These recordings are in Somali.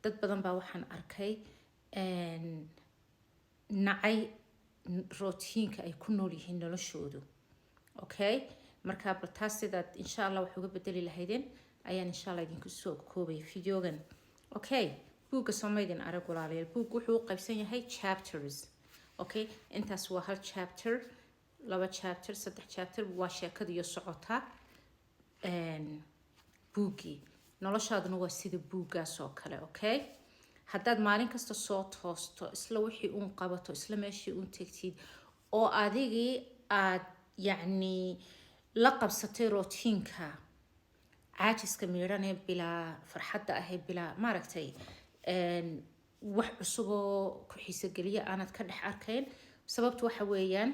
dad badan baa waxaan arkay nacay rootiinka ay ku nool yihiin noloshoodu. Okay, marka bal taas sidaad insha Allah wax uga bedeli lahaydeen ayaan insha Allah idinku soo koobay videogan. Okay, buugga Soomaalidan arag walaalayaal, buuggu wuxuu u qaybsan yahay chapters. Okay, intaas waa hal chapter, laba chapter, saddex chapter, waa sheekada iyo socota buuggii. noloshaaduna waa sida buuggaas oo kale. Okay, haddaad maalin kasta soo toosto isla wixii uun qabato isla meeshii uun tegtid oo adigii aad yacni la qabsatay rootiinka caajiska miidhanee bilaa farxadda ahay bilaa maaragtay wax cusuboo ku xiisogeliya aanad ka dhex arkayn, sababtu waxa weeyaan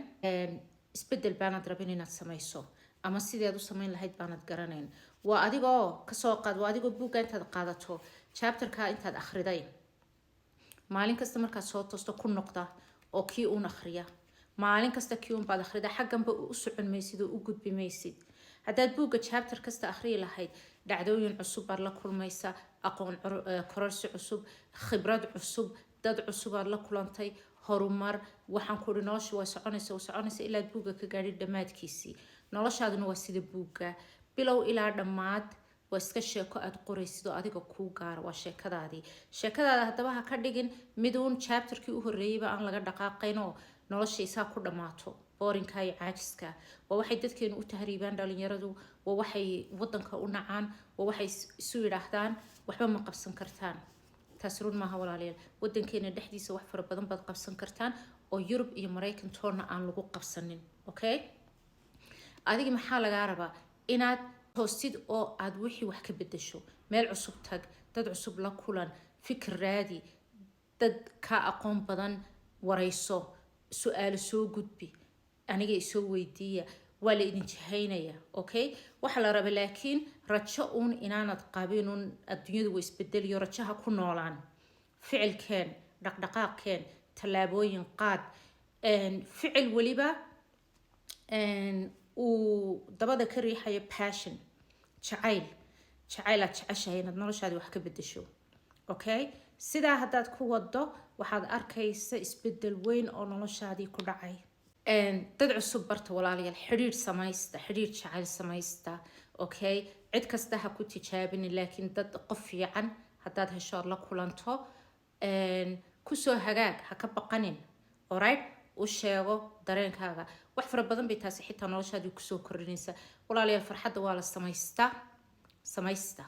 isbeddel baanad rabin inaad samayso ama sideed u samayn lahayd baanad garanayn. waa adigoo kasoo qaad waa adigoo buugga intaad qaadato chapterka intaad akhriday maalin kasta markaad soo toosto ku noqda oo kii uun akhriya, maalin kasta kii uun baad akhrida, xagganba u socon maysid oo u gudbi maysid. haddaad buugga chapter kasta akhriyi lahayd dhacdooyin cusub baad la kulmaysa, aqoon kororsi cusub, khibrad cusub, dad cusub aad la kulantay, horumar. waxaan ku idhi nolosha waa soconaysa ilaa buugga ka gaadhi dhammaadkiisii. noloshaaduna waa sida buugga, bilow ilaa dhammaad waa iska sheeko aad qoraysid oo adiga kuu gaara, waa sheekadaadii. sheekadaada haddaba ha ka dhigin miduun chapterkii u horreeyeyba aan laga dhaqaaqaynoo nolosha isaa ku dhammaato boorinka iyo caajiska. waa waxay dadkeenu u tahriibaan dhalinyaradu, waa waxay wadanka u nacaan, waa waxay isu yidhaahdaan waxba ma qabsan kartaan. taas run maaha walaalayaal, wadankeena dhexdiisa wax fara badan baad qabsan kartaan oo Yurub iyo Maraykan toona aan lagu qabsanin. Okay, adigi maxaa lagaa rabaa inaad toostid oo aad wixii wax ka bedesho, meel cusub tag, dad cusub la kulan, fikir raadi, dad ka aqoon badan warayso, su-aalo soo gudbi, aniga isoo weydiiya, waa la idin jahaynaya. Okay, waxa la raba laakiin rajo uun inaanad qabin uun adduunyadu way isbedeliyo, rajaha ku noolaan, ficilkeen, dhaqdhaqaaqkeen, tallaabooyin qaad, ficil weliba uu dabada ka riixayo passion, jacayl aad jeceshahay inaad noloshaadii wax ka bedesho. Okay, sidaa haddaad ku wado waxaad arkaysa isbeddel weyn oo noloshaadii ku dhacay. dad cusub barta walaalayaal, xidhiidh samaysta, xidhiidh jacayl samaysta. Okay, cid kasta ha ku tijaabin, laakiin dad qof fiican haddaad hesho aad la kulanto kusoo hagaag, ha ka baqanin. Alright, u sheego dareenkaaga. wax fara badan bay taasi xitaa noloshaadii kusoo kordhinaysa walaalayaal. farxadda waa la samaysta.